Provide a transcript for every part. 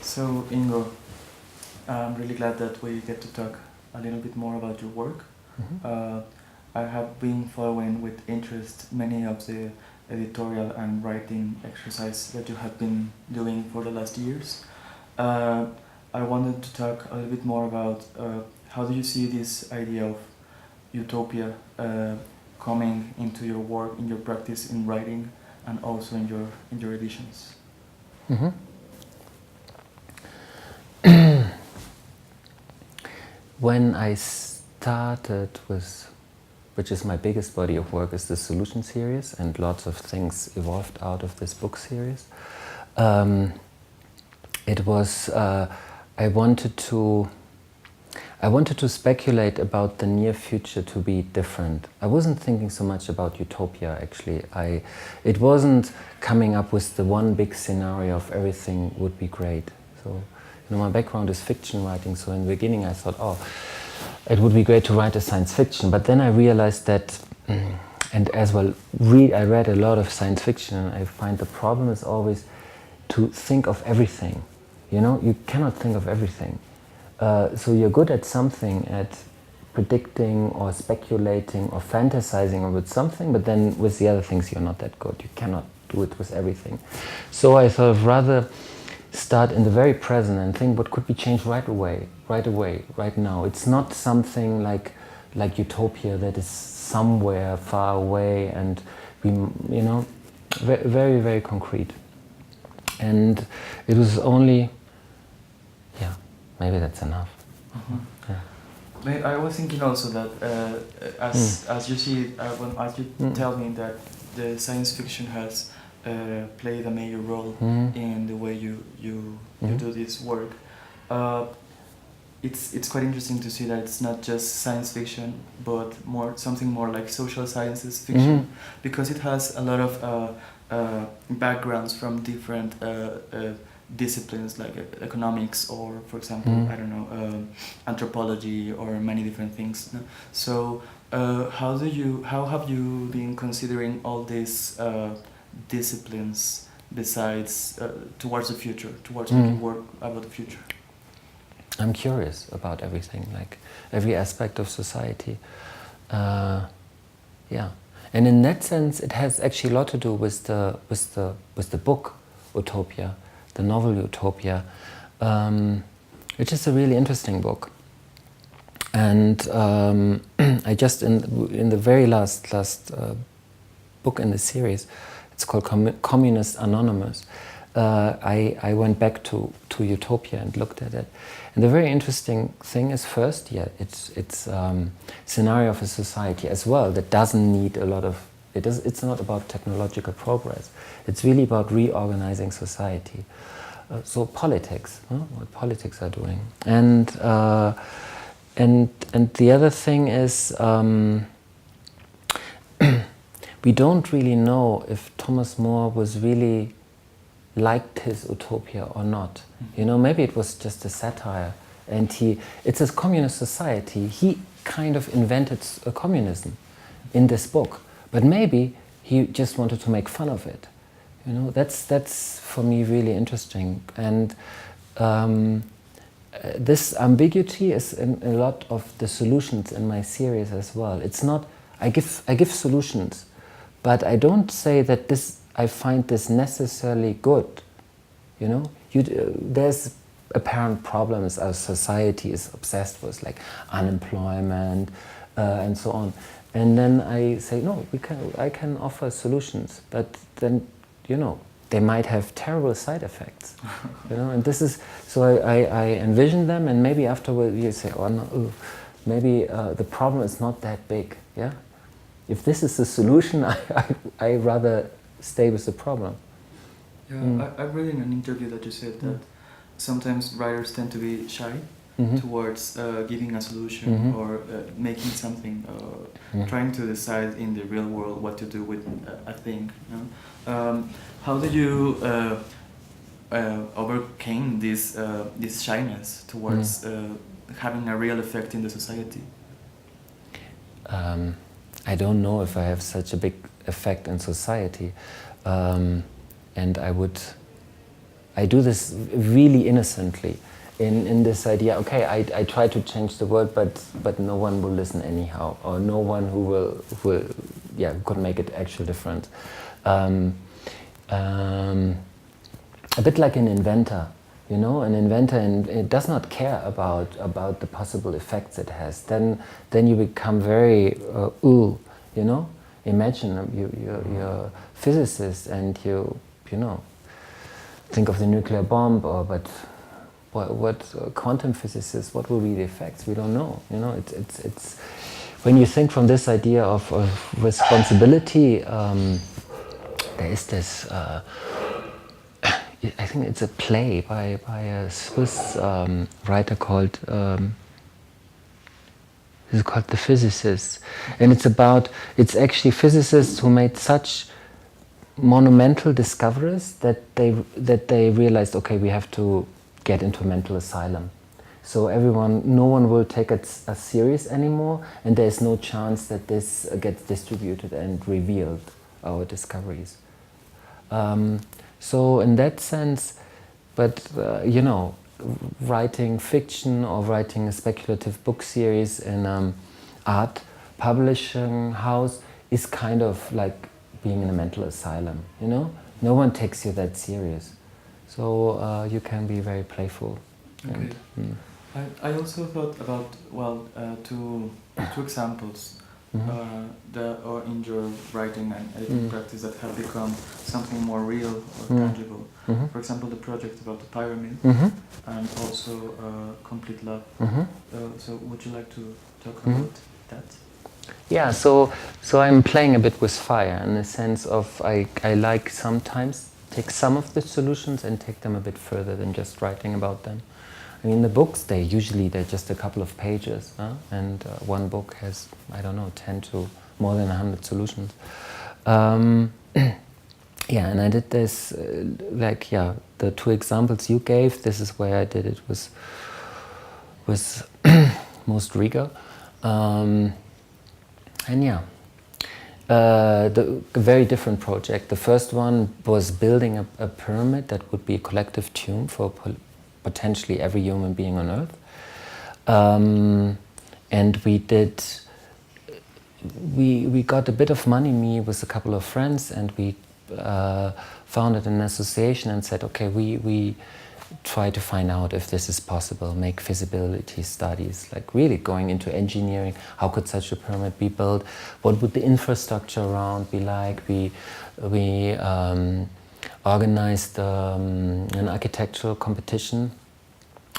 So, Ingo, I'm really glad that we get to talk a little bit more about your work. Uh, I have been following with interest many of the editorial and writing exercises that you have been doing for the last years. Uh, I wanted to talk a little bit more about how do you see this idea of utopia coming into your work, in your practice in writing, and also in your editions. Mhm. When I started with, which is my biggest body of work, is the solution series, and lots of things evolved out of this book series. It was I wanted to speculate about the near future to be different. I wasn't thinking so much about utopia, actually. It wasn't coming up with the one big scenario of everything would be great. So, my background is fiction writing, so in the beginning I thought, oh, it would be great to write a science fiction. But then I realized that, and as well, I read a lot of science fiction, and I find the problem is always to think of everything. You cannot think of everything. So you're good at something, at predicting or speculating or fantasizing about something, but then with the other things you're not that good. You cannot do it with everything. So I thought rather start in the very present and think what could be changed right away, right now. It's not something like utopia that is somewhere far away and very, very concrete. And it was only, maybe that's enough. Yeah. I was thinking also that as you see, as you tell me that the science fiction has played a major role in the way you do this work. It's quite interesting to see that it's not just science fiction, but something more like social sciences fiction, because it has a lot of backgrounds from different disciplines like economics or, for example, I don't know, anthropology or many different things. No? So how have you been considering all these disciplines besides towards the future, towards making work about the future? I'm curious about everything, like every aspect of society. And in that sense, it has actually a lot to do with the book Utopia, the novel Utopia, which is a really interesting book. And I just in the very last book in the series, it's called Communist Anonymous. I went back to Utopia and looked at it. And the very interesting thing is, first, it's scenario of a society as well that doesn't need a lot of. It's not about technological progress. It's really about reorganizing society. So politics, what politics are doing, and the other thing is. We don't really know if Thomas More was really liked his utopia or not. Maybe it was just a satire, and it's a communist society. He kind of invented a communism in this book, but maybe he just wanted to make fun of it. That's for me really interesting, and this ambiguity is in a lot of the solutions in my series as well. It's not I give solutions, but I don't say that I find this necessarily good. There's apparent problems our society is obsessed with, like unemployment and so on. And then I say, no, I can offer solutions, but then, they might have terrible side effects. And this is, so I envision them, and maybe afterward you say, oh no, maybe the problem is not that big, yeah? If this is the solution, I rather stay with the problem. Yeah, I read in an interview that you said that sometimes writers tend to be shy towards giving a solution or making something, trying to decide in the real world what to do with a thing. How did you overcame this shyness towards having a real effect in the society? I don't know if I have such a big effect in society, and I do this really innocently in this idea, okay, I try to change the world, but no one will listen anyhow, or no one who will could make it actual difference. A bit like an inventor, you know, an inventor, and it does not care about the possible effects it has. Then you become very you know. Imagine you're a physicist and you know, think of the nuclear bomb, or but what quantum physicists, what will be the effects? We don't know. You know, it's when you think from this idea of responsibility, there is this. I think it's a play by a Swiss writer called. It's called The Physicists, and it's actually physicists who made such monumental discoveries that they realized, okay, we have to get into a mental asylum. So no one will take it as serious anymore, and there's no chance that this gets distributed and revealed, our discoveries. So in that sense, but you know, writing fiction or writing a speculative book series in art publishing house is kind of like being in a mental asylum, you know? No one takes you that serious. So you can be very playful. Okay. I also thought about, well, two examples or in your writing and editing practice that have become something more real or tangible. For example, the project about the pyramid and also Complete Love. So would you like to talk about that? Yeah, so I'm playing a bit with fire in the sense of I like sometimes take some of the solutions and take them a bit further than just writing about them. I mean, the books, they're just a couple of pages, and one book has, I don't know, 10 to more than 100 solutions. Yeah, and I did this, the two examples you gave, this is where I did it with most rigor. And yeah, the very different project. The first one was building a pyramid that would be a collective tomb for potentially every human being on Earth. And we got a bit of money, me with a couple of friends, and we founded an association and said, okay, we try to find out if this is possible, make feasibility studies, like really going into engineering. How could such a pyramid be built? What would the infrastructure around be like? We organized an architectural competition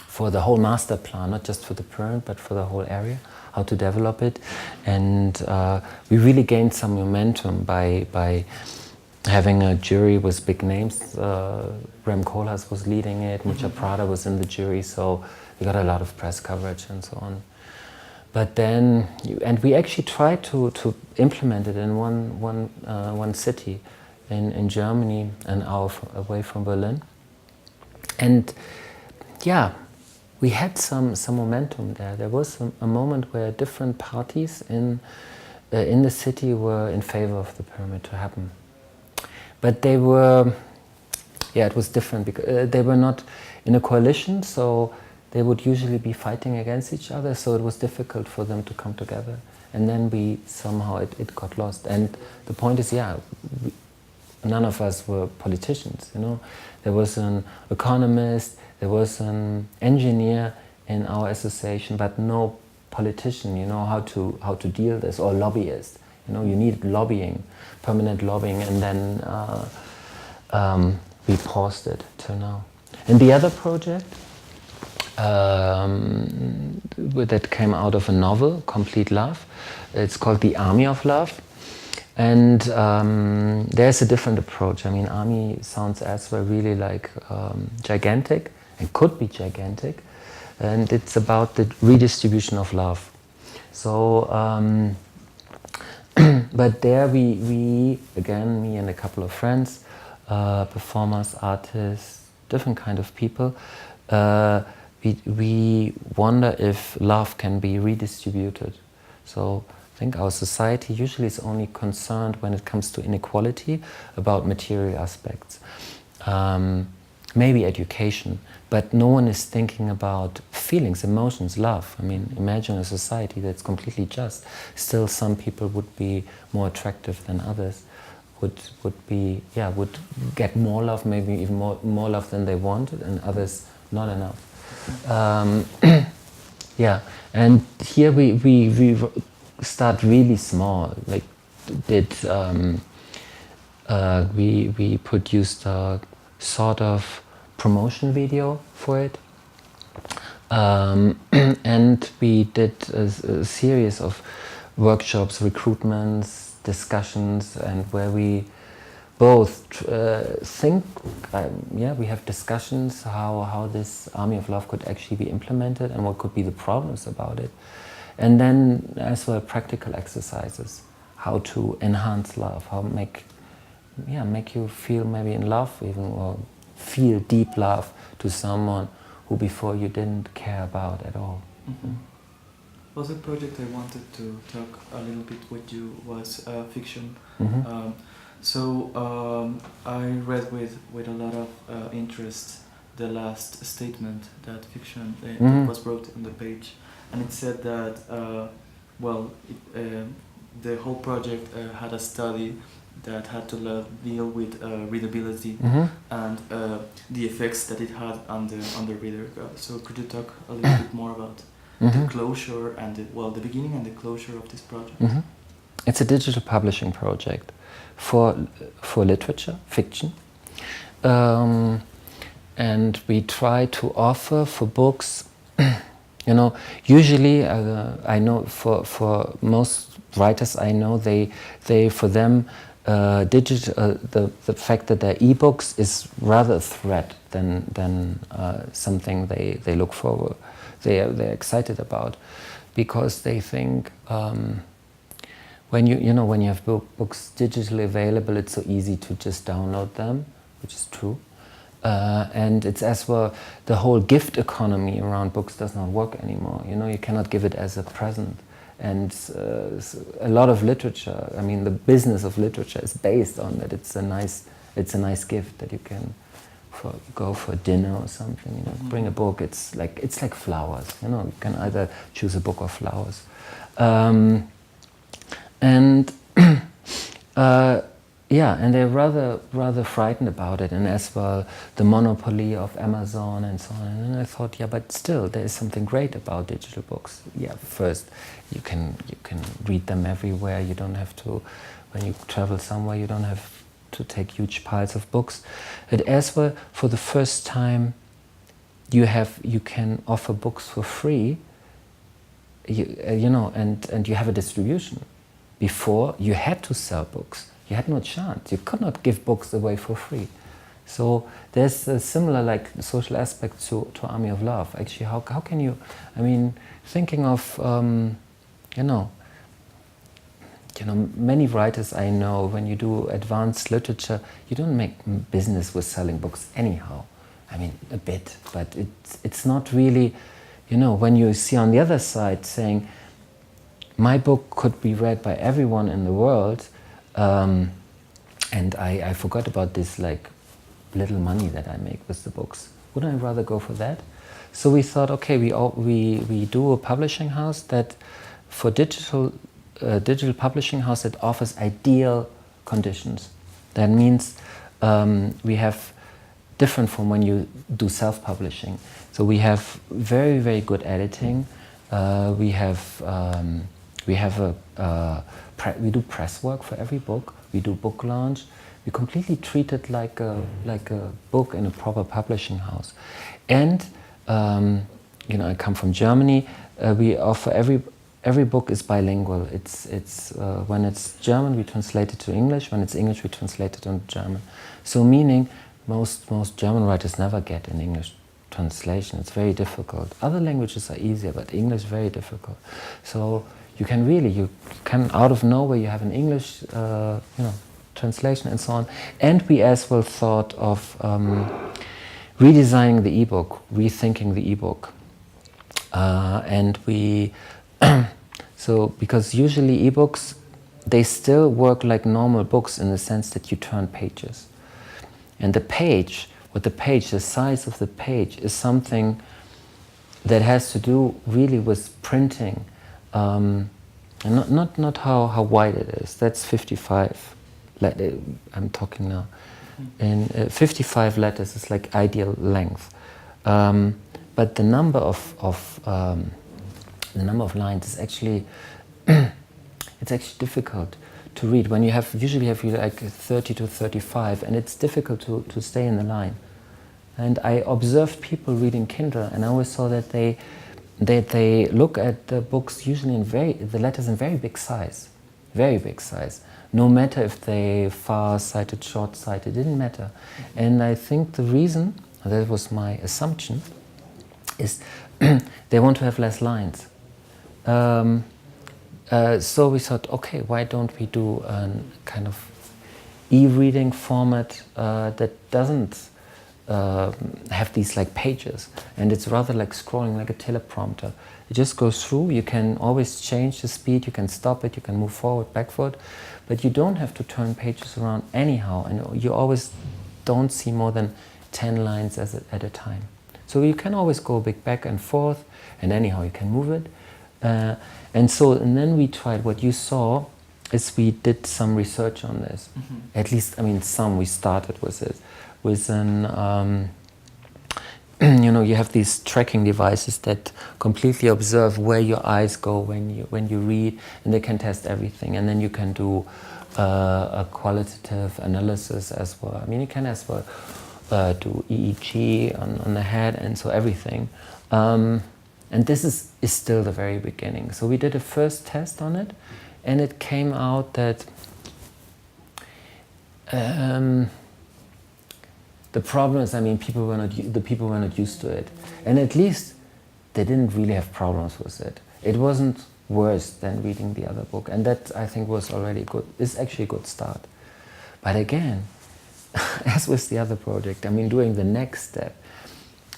for the whole master plan, not just for the pyramid, but for the whole area, how to develop it. And we really gained some momentum by having a jury with big names. Rem Koolhaas was leading it, Mucha Prada was in the jury, so we got a lot of press coverage and so on. But then, and we actually tried to implement it in one city in Germany, an hour away from Berlin. And yeah, we had some momentum there. There was a moment where different parties in the city were in favor of the pyramid to happen. But they were, it was different because they were not in a coalition, so they would usually be fighting against each other, so it was difficult for them to come together. And then somehow it got lost. And the point is, none of us were politicians, you know. There was an economist, there was an engineer in our association, but no politician, you know, how to deal with this, or lobbyist. You know, you need lobbying, permanent lobbying, and then we paused it till now. And the other project that came out of a novel, Complete Love, it's called The Army of Love. And there's a different approach. I mean, army sounds elsewhere really like gigantic, and could be gigantic. And it's about the redistribution of love. So, but there we again, me and a couple of friends, performers, artists, different kind of people, we wonder if love can be redistributed. So I think our society usually is only concerned when it comes to inequality about material aspects. maybe education, but no one is thinking about feelings, emotions, love. I mean, imagine a society that's completely just. Still, some people would be more attractive than others, would get more love, maybe even more love than they wanted, and others not enough. Yeah, and here we start really small. Like, we produced a sort of promotion video for it, and we did a series of workshops, recruitments, discussions, and where we both think, we have discussions how this Army of Love could actually be implemented and what could be the problems about it. And then as well practical exercises, how to enhance love, how make you feel maybe in love even, or feel deep love to someone who before you didn't care about at all. Mm-hmm. Well, the project I wanted to talk a little bit with you was fiction. Mm-hmm. I read with a lot of interest the last statement that fiction that was wrote on the page, and it said that the whole project had a study that had to deal with readability and the effects that it had on the reader. So could you talk a little bit more about the closure and the beginning and the closure of this project? It's a digital publishing project for literature, fiction, and we try to offer for books. Usually I know for most writers I know, for them the fact that they're ebooks is rather a threat than something they look forward. They're excited about, because they think when you have books digitally available, it's so easy to just download them, which is true. And it's as well, the whole gift economy around books does not work anymore. You cannot give it as a present. And a lot of literature, I mean, the business of literature is based on that. It's a nice gift that you can go for dinner or something. Bring a book. It's like flowers. You can either choose a book or flowers. And and they're rather frightened about it, and as well the monopoly of Amazon and so on. And then I thought, but still there is something great about digital books. First, you can read them everywhere. You don't have to, when you travel somewhere, you don't have to take huge piles of books. But as well, for the first time, you can offer books for free. And you have a distribution. Before, you had to sell books. You had no chance. You could not give books away for free. So there's a similar social aspect to Army of Love. Actually, how can you, thinking of, many writers I know, when you do advanced literature, you don't make business with selling books anyhow. A bit, but it's not really, when you see on the other side saying, my book could be read by everyone in the world, and I forgot about this little money that I make with the books. Wouldn't I rather go for that? So we thought, okay, we do a publishing house that, for digital publishing house that offers ideal conditions. That means we have different from when you do self-publishing. So we have very, very good editing. We do press work for every book. We do book launch. We completely treat it like a book in a proper publishing house. And I come from Germany. We offer every book is bilingual. It's when it's German, we translate it to English. When it's English, we translate it into German. So meaning most German writers never get an English translation. It's very difficult. Other languages are easier, but English very difficult. So you can out of nowhere you have an English translation and so on. And we as well thought of redesigning the ebook, rethinking the ebook, and we because usually ebooks, they still work like normal books in the sense that you turn pages, and the page what the page, the size of the page, is something that has to do really with printing, and not how wide it is. That's 55. I'm talking now. And 55 letters is like ideal length, but the number of lines is actually it's actually difficult to read when you usually have like 30 to 35, and it's difficult to stay in the line. And I observed people reading Kindle, and I always saw that they look at the books usually the letters in very big size, no matter if they far-sighted, short-sighted, it didn't matter. And I think the reason, that was my assumption, is they want to have less lines. So we thought, okay, why don't we do a kind of e-reading format that doesn't have these like pages, and it's rather like scrolling like a teleprompter. It just goes through. You can always change the speed, you can stop it, you can move forward, backward, but you don't have to turn pages around anyhow, and you always don't see more than 10 lines at a time. So you can always go big back and forth, and anyhow you can move it. And then we tried what you saw, is we did some research on this. At least, I mean, we started with it. With you have these tracking devices that completely observe where your eyes go when you read, and they can test everything. And then you can do a qualitative analysis as well. I mean, you can as well do EEG on the head, and so everything. And this is still the very beginning. So we did a first test on it, and it came out that the problem is, I mean, the people were not used to it, and at least they didn't really have problems with it. It wasn't worse than reading the other book, and that I think was already good. It's actually a good start. But again, as with the other project, I mean, doing the next step,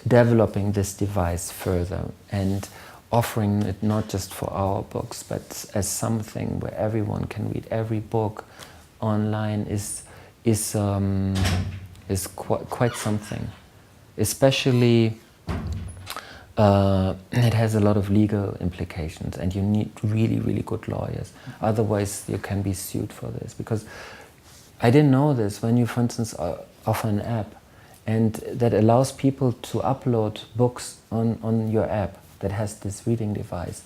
developing this device further and offering it not just for our books, but as something where everyone can read every book online is quite something. Especially, it has a lot of legal implications, and you need really, really good lawyers. Otherwise, you can be sued for this. Because I didn't know this. When you, for instance, offer an app, and that allows people to upload books on your app that has this reading device,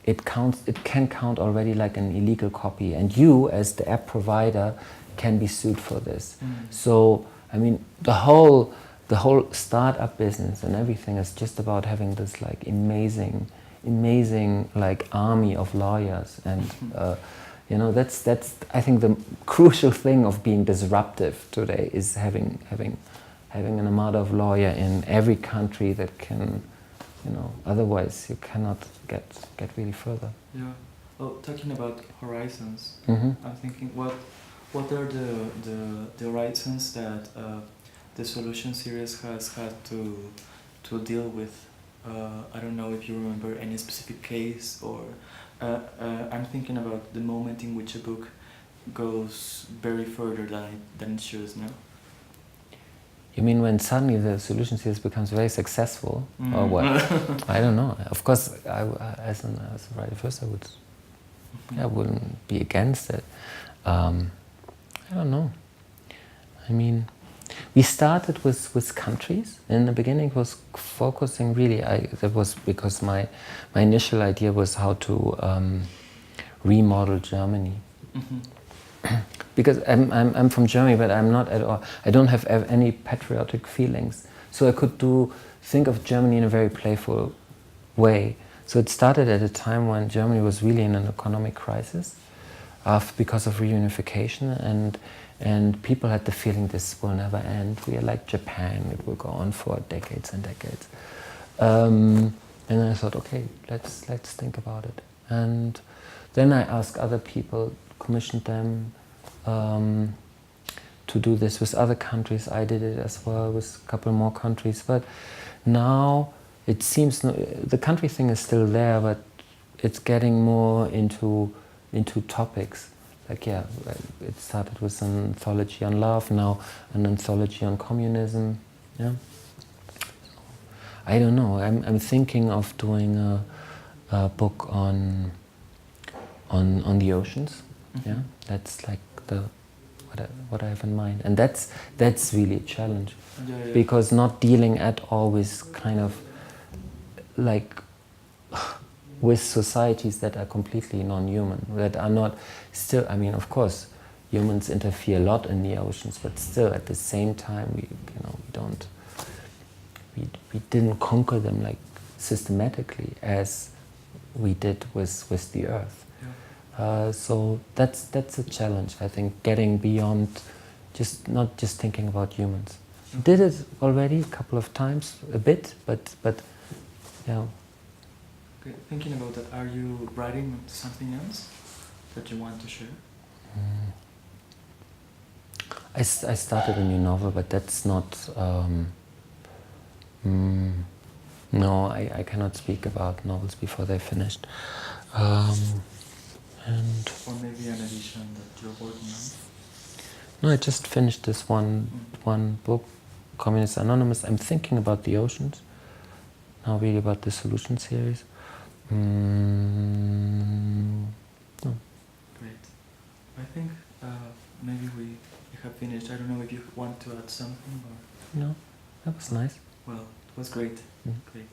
it can count already like an illegal copy, and you, as the app provider, can be sued for this. So, I mean, the whole startup business and everything is just about having this like amazing like army of lawyers, and that's I think the crucial thing of being disruptive today is having an armada of lawyer in every country that can, otherwise you cannot get really further. Yeah. Well, talking about horizons, Mm-hmm. I'm thinking what are the horizons that the Solution series has had to deal with? I don't know if you remember any specific case, or I'm thinking about the moment in which a book goes very further than it should now. You mean when suddenly the Solution series becomes very successful, or what? I don't know. Of course, as a writer first, I wouldn't be against it. I don't know. I mean, we started with countries. In the beginning, it was focusing really. That was because my initial idea was how to remodel Germany. Because I'm from Germany, but I'm not at all. I don't have any patriotic feelings. So I could think of Germany in a very playful way. So it started at a time when Germany was really in an economic crisis, because of reunification, and people had the feeling this will never end. We are like Japan; it will go on for decades and decades. And I thought, okay, let's think about it. And then I asked other people, commissioned them to do this with other countries. I did it as well with a couple more countries. But now it seems the country thing is still there, but it's getting more into topics like yeah, it started with an anthology on love, now an anthology on communism. Yeah, I don't know. I'm thinking of doing a book on the oceans. Yeah, that's like the what I have in mind, and that's really a challenge, because not dealing at all with kind of like with societies that are completely non-human, that are not still. I mean, of course, humans interfere a lot in the oceans, but still, at the same time, we don't. We didn't conquer them like systematically as we did with the earth. So that's a challenge, I think, getting beyond not just thinking about humans. Did it already a couple of times, a bit, but yeah. Okay, thinking about that, are you writing something else that you want to share? I started a new novel, but that's not. No, I cannot speak about novels before they're finished. And Or maybe an edition that you're working on? no, I just finished this one book, Communist Anonymous. I'm thinking about the oceans, now really about the Solution series. No. Great. I think maybe we have finished. I don't know if you want to add something or... No, that was nice. Well, it was great. Great.